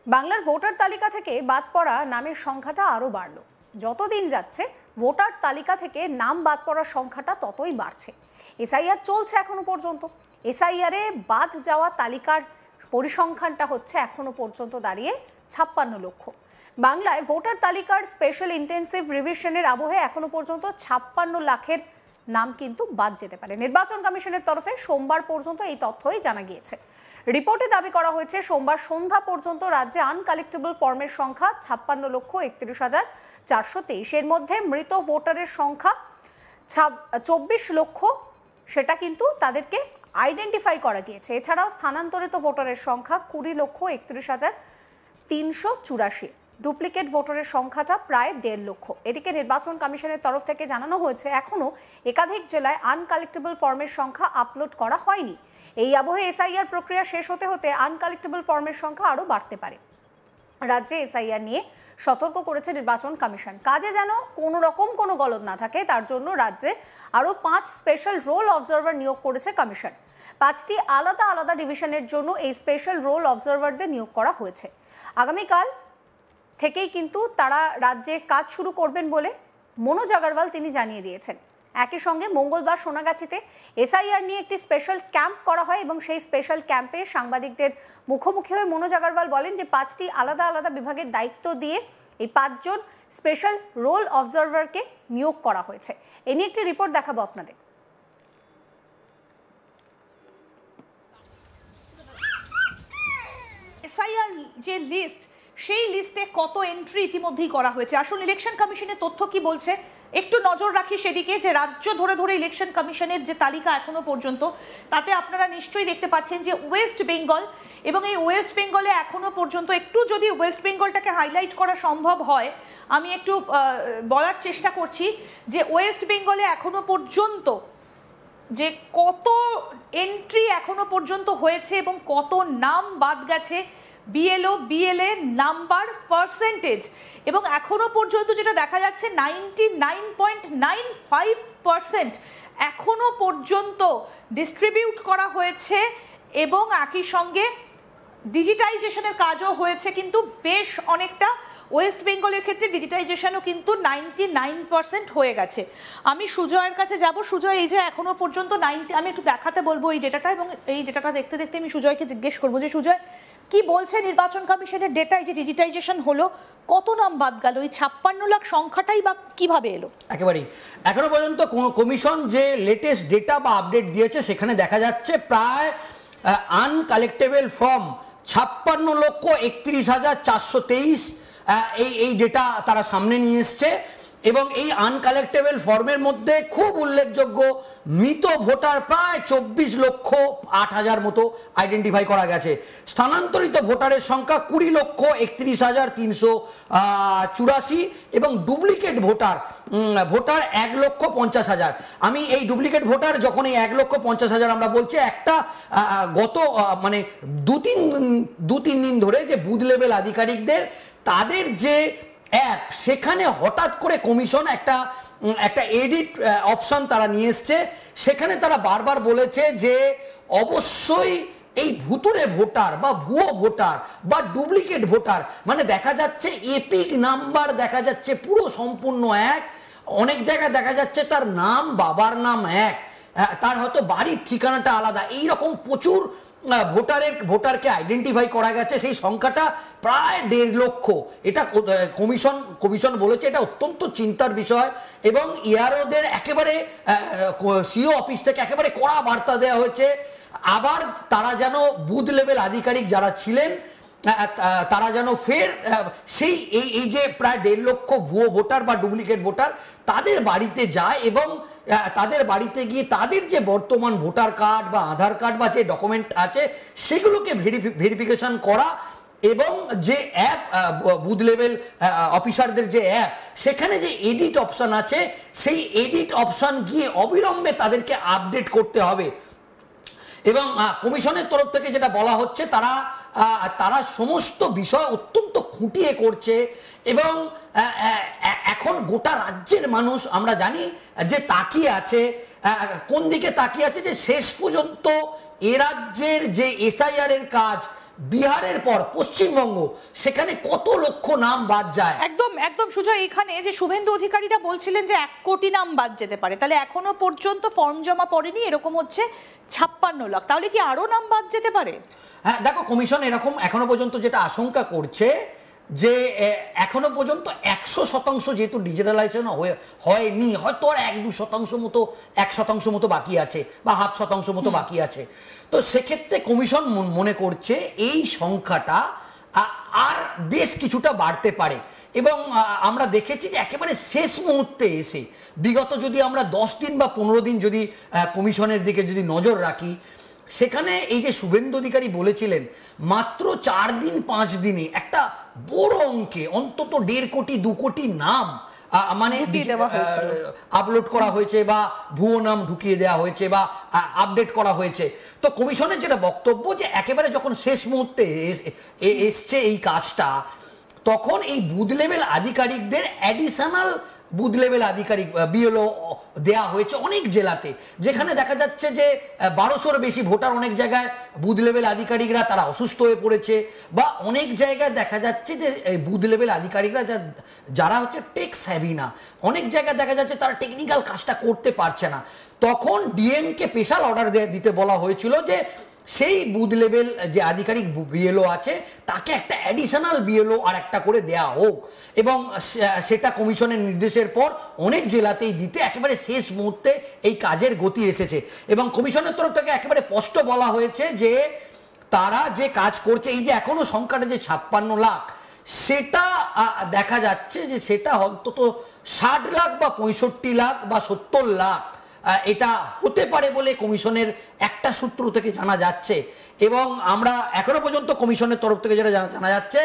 বাংলার ভোটার তালিকা থেকে বাদ পড়া নামের সংখ্যাটা আরও বাড়ল। যতদিন যাচ্ছে ভোটার তালিকা থেকে নাম বাদ পড়ার সংখ্যাটা ততই বাড়ছে। এসআইআর চলছে এখনো পর্যন্ত। এসআইআরে বাদ যাওয়া তালিকার পরিসংখ্যানটা হচ্ছে এখনো পর্যন্ত দাঁড়িয়ে 56 লক্ষ। বাংলায় ভোটার তালিকার স্পেশাল ইন্টেন্সিভ রিভিশনের আবহে এখনো পর্যন্ত 56 লাখের নাম কিন্তু বাদ যেতে পারে। নির্বাচন কমিশনের তরফে সোমবার পর্যন্ত এই তথ্যই জানা গিয়েছে। রিপোর্টে দাবি করা হয়েছে সোমবার সন্ধ্যা পর্যন্ত রাজ্যে আনকালেক্টেবল ফর্মের সংখ্যা 56,31,423। এর মধ্যে মৃত ভোটারের সংখ্যা 24 লক্ষ, সেটা কিন্তু তাদেরকে আইডেন্টিফাই করা গিয়েছে। এছাড়াও স্থানান্তরিত ভোটারের সংখ্যা 20,31,384। ডুপ্লিকেট ভোটারের সংখ্যাটা প্রায় 1.5 লক্ষ। এদিকে নির্বাচন কমিশনের তরফ থেকে জানানো হয়েছে এখনও একাধিক জেলায় আনকালেক্টেবল ফর্মের সংখ্যা আপলোড করা হয়নি। এই আবহে এসআইআর প্রক্রিয়া শেষ হতে হতে আনকালেক্টেবল ফর্মের সংখ্যা আরও বাড়তে পারে। রাজ্যে এসআইআর নিয়ে সতর্ক করেছে নির্বাচন কমিশন। কাজে যেন কোনো রকম কোনো গলদ না থাকে, তার জন্য রাজ্যে আরও 5 স্পেশাল রোল অবজারভার নিয়োগ করেছে কমিশন। 5টি আলাদা আলাদা ডিভিশনের জন্য এই স্পেশাল রোল অবজারভারদের নিয়োগ করা হয়েছে। আগামীকাল থেকেই কিন্তু তারা রাজ্যে কাজ শুরু করবেন বলে মনোজ আগরওয়াল তিনি জানিয়ে দিয়েছেন। একই সঙ্গে মঙ্গলবার সোনাগাছিতে এসআইআর নিয়ে একটি স্পেশাল ক্যাম্প করা হয় এবং সেই স্পেশাল ক্যাম্পে সাংবাদিকদের মুখোমুখি হয়ে মনোজ আগরওয়াল বলেন যে 5টি আলাদা আলাদা বিভাগের দায়িত্ব দিয়ে এই 5 জন স্পেশাল রোল অবজারভারকে নিয়োগ করা হয়েছে। এ নিয়ে একটি রিপোর্ট দেখাবো আপনাদের। এসআইআর যে লিস্ট, সেই লিস্টে কত এন্ট্রি ইতিমধ্যেই করা হয়েছে। আসল ইলেকশন কমিশনের তথ্য কি বলছে একটু নজর রাখি সেদিকে, যে রাজ্য ধরে ধরে ইলেকশন কমিশনের যে তালিকা এখনো পর্যন্ত, তাতে আপনারা নিশ্চয়ই দেখতে পাচ্ছেন যে ওয়েস্ট বেঙ্গল, এবং এই ওয়েস্ট বেঙ্গলে এখনো পর্যন্ত একটু যদি ওয়েস্ট বেঙ্গলটাকে হাইলাইট করা সম্ভব হয়, আমি একটু বলার চেষ্টা করছি যে ওয়েস্ট বেঙ্গলে এখনো পর্যন্ত যে কত এন্ট্রি এখনো পর্যন্ত হয়েছে এবং কত নাম বাদ গেছে, বিএলও বিএলএ নাম্বার, পার্সেন্টেজ, এবং এখনো পর্যন্ত যেটা দেখা যাচ্ছে 99.95% এখনো পর্যন্ত ডিস্ট্রিবিউট করা হয়েছে, এবং একই সঙ্গে ডিজিটাইজেশনের কাজও হয়েছে কিন্তু বেশ অনেকটা। ওয়েস্ট বেঙ্গলের ক্ষেত্রে ডিজিটাইজেশনও কিন্তু 99% হয়ে গেছে। আমি সুজয়ের কাছে যাব। সুজয়, এই যে এখনো পর্যন্ত আমি একটু দেখাতে বলবো এই ডেটাটা, এবং এই ডেটাটা দেখতে দেখতে আমি সুজয়কে জিজ্ঞেস করবো যে সুজয়, কি বলছে নির্বাচন কমিশনের ডেটায় যে ডিজিটাইজেশন হলো, কত নাম বাদ গেল, এই 56 লাখ সংখ্যাটাই বা কিভাবে এলো? একেবারেই এখনো পর্যন্ত কমিশন যে লেটেস্ট ডেটা বা আপডেট দিয়েছে সেখানে দেখা যাচ্ছে প্রায় আনকালেক্টেবল ফর্ম 56,31,423 এই ডেটা তারা সামনে নিয়ে এসছে। এবং এই আনকালেক্টেবল ফর্মের মধ্যে খুব উল্লেখযোগ্য মৃত ভোটার প্রায় 24,08,000 মতো আইডেন্টিফাই করা গেছে। স্থানান্তরিত ভোটারের সংখ্যা 20,31,384 এবং ডুপ্লিকেট ভোটার 1,50,000। আমি এই ডুপ্লিকেট ভোটার যখন এই 1,50,000 আমরা বলছি, একটা গত মানে দু তিন দিন ধরে যে বুথ লেভেল আধিকারিকদের তাদের যে অ্যাপ, সেখানে হঠাৎ করে কমিশন একটা এডিট অপশন তারা নিয়ে এসছে। সেখানে তারা বারবার বলেছে যে অবশ্যই এই ভুতুড়ে ভোটার বা ভুয়ো ভোটার বা ডুপ্লিকেট ভোটার, মানে দেখা যাচ্ছে এপিক নাম্বার দেখা যাচ্ছে পুরো সম্পূর্ণ এক, অনেক জায়গায় দেখা যাচ্ছে তার নাম বাবার নাম এক, তার হয়তো বাড়ির ঠিকানাটা আলাদা, এই রকম প্রচুর ভোটারকে আইডেন্টিফাই করা গেছে। সেই সংখ্যাটা প্রায় 1.5 লক্ষ। এটা কমিশন বলেছে এটা অত্যন্ত চিন্তার বিষয়, এবং ইয়ারোদের একেবারে সিও অফিস থেকে একেবারে কড়া বার্তা দেওয়া হয়েছে। আবার তারা যেন বুথ লেভেল আধিকারিক যারা ছিলেন তারা যেন ফের সেই এই যে প্রায় 1.5 লক্ষ ভুয়ো ভোটার বা ডুপ্লিকেট ভোটার তাদের বাড়িতে যায়, এবং তাদের বাড়িতে গিয়ে তাদের যে বর্তমান ভোটার কার্ড বা আধার কার্ড বা যে ডকুমেন্ট আছে সেগুলোকে ভেরিফিকেশন করা, এবং যে অ্যাপ বুথ লেভেল অফিসারদের যে অ্যাপ, সেখানে যে এডিট অপশন আছে সেই এডিট অপশন গিয়ে অবিলম্বে তাদেরকে আপডেট করতে হবে। এবং কমিশনের তরফ থেকে যেটা বলা হচ্ছে, তারা সমস্ত বিষয় অত্যন্ত খুঁটিয়ে করছে, এবং এখন গোটা রাজ্যের মানুষ আমরা জানি যে তাকিয়ে আছে, কোন দিকে তাকিয়ে আছে, যে শেষ পর্যন্ত এ রাজ্যের যে এসআইআর এর কাজ বিহারের পর পশ্চিমবঙ্গ, সেখানে কত লক্ষ নাম বাদ যায়। একদম একদম সুজয়, এখানে যে শুভেন্দু অধিকারীরা বলছিলেন যে 1 কোটি নাম বাদ যেতে পারে, তাহলে এখনো পর্যন্ত ফর্ম জমা পড়েনি, এরকম হচ্ছে 56 লাখ, তাহলে কি আরো নাম বাদ যেতে পারে? হ্যাঁ দেখো, কমিশন এরকম এখনো পর্যন্ত যেটা আশঙ্কা করছে যে এখনো পর্যন্ত 100% যেহেতু ডিজিটালাইজেশন হয়নি, হয়তো আর 1-2% মতো 1% মতো বাকি আছে বা 0.5% মতো বাকি আছে। তো সেক্ষেত্রে কমিশন মনে করছে এই সংখ্যাটা আর বেশ কিছুটা বাড়তে পারে। এবং আমরা দেখেছি যে একেবারে শেষ মুহূর্তে এসে বিগত যদি আমরা 10 দিন বা 15 দিন যদি কমিশনের দিকে যদি নজর রাখি, সেখানে এই যে শুভেন্দু অধিকারী বলেছিলেন মাত্র 4 দিন 5 দিনে একটা বড় অঙ্কে অন্তত 1.5 কোটি 2 কোটি নাম মানে আপলোড করা হয়েছে বা ভুয়ো নাম ঢুকিয়ে দেওয়া হয়েছে বা আপডেট করা হয়েছে। তো কমিশনের যেটা বক্তব্য যে একেবারে যখন শেষ মুহূর্তে এসছে এই কাজটা, তখন এই বুথ লেভেল আধিকারিকদের অ্যাডিশনাল বুথ লেভেল আধিকারিক বিএলও দেয়া হয়েছে অনেক জেলাতে, যেখানে দেখা যাচ্ছে যে 1200-র বেশি ভোটার অনেক জায়গায় বুথ লেভেল আধিকারিকরা তারা অসুস্থ হয়ে পড়েছে, বা অনেক জায়গায় দেখা যাচ্ছে যে বুথ লেভেল আধিকারিকরা যারা হচ্ছে টেক স্যাভি না, অনেক জায়গায় দেখা যাচ্ছে তারা টেকনিক্যাল কাজটা করতে পারছে না। তখন ডিএমকে স্পেশাল অর্ডার দিতে বলা হয়েছিল যে সেই বুথ লেভেল যে আধিকারিক বিএলও আছে তাকে একটা অ্যাডিশনাল বিএলও আর একটা করে দেয়া হোক, এবং সেটা কমিশনের নির্দেশের পর অনেক জেলাতেই দিতে একেবারে শেষ মুহূর্তে এই কাজের গতি এসেছে। এবং কমিশনের তরফ থেকে একেবারে স্পষ্ট বলা হয়েছে যে তারা যে কাজ করছে, এই যে এখনো সংখ্যাটা যে 56 লাখ, সেটা দেখা যাচ্ছে যে সেটা অন্তত 60 লাখ বা 65 লাখ বা 70 লাখ এটা হতে পারে বলে কমিশনের একটা সূত্র থেকে জানা যাচ্ছে। এবং আমরা এখনো পর্যন্ত কমিশনের তরফ থেকে যেটা জানা যাচ্ছে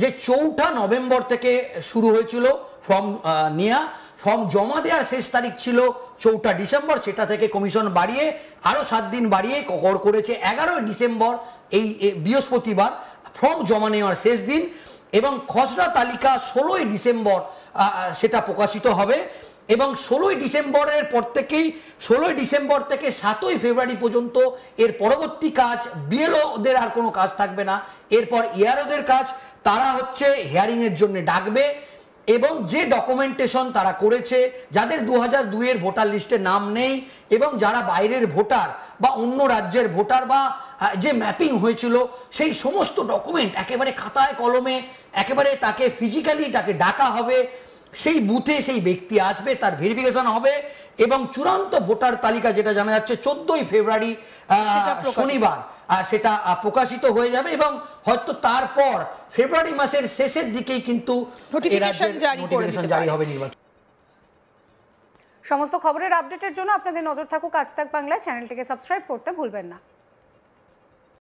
যে 4 নভেম্বর থেকে শুরু হয়েছিল ফর্ম নেওয়া, ফর্ম জমা দেওয়ার শেষ তারিখ ছিল 4 ডিসেম্বর, সেটা থেকে কমিশন বাড়িয়ে আরও 7 দিন বাড়িয়ে করেছে 11 ডিসেম্বর, এই বৃহস্পতিবার ফর্ম জমা নেওয়ার শেষ দিন। এবং খসড়া তালিকা 16 ডিসেম্বর সেটা প্রকাশিত হবে, এবং 16 ডিসেম্বরের পর থেকেই 16 ডিসেম্বর থেকে 7 ফেব্রুয়ারি পর্যন্ত এর পরবর্তী কাজ বিএলওদের আর কোনো কাজ থাকবে না। এরপর ইয়ারওদের কাজ, তারা হচ্ছে হিয়ারিংয়ের জন্য ডাকবে, এবং যে ডকুমেন্টেশন তারা করেছে, যাদের 2002-এর ভোটার লিস্টে নাম নেই এবং যারা বাইরের ভোটার বা অন্য রাজ্যের ভোটার বা যে ম্যাপিং হয়েছিল, সেই সমস্ত ডকুমেন্ট একেবারে খাতায় কলমে একেবারে তাকে ফিজিক্যালি তাকে ডাকা হবে, সেই বুথে সেই ব্যক্তি আসবে, তার ভেরিফিকেশন হবে, এবং চূড়ান্ত ভোটার তালিকা যেটা জানা যাচ্ছে 14 ফেব্রুয়ারি শনিবার সেটা প্রকাশিত হয়ে যাবে, এবং হয়তো তারপর ফেব্রুয়ারি মাসের শেষের দিকেই কিন্তু নোটিফিকেশন জারি হবে নির্বাচন। সমস্ত খবরের আপডেটের জন্য আপনাদের নজর থাকুক আজ তাক বাংলায়, চ্যানেলটিকে সাবস্ক্রাইব করতে ভুলবেন না।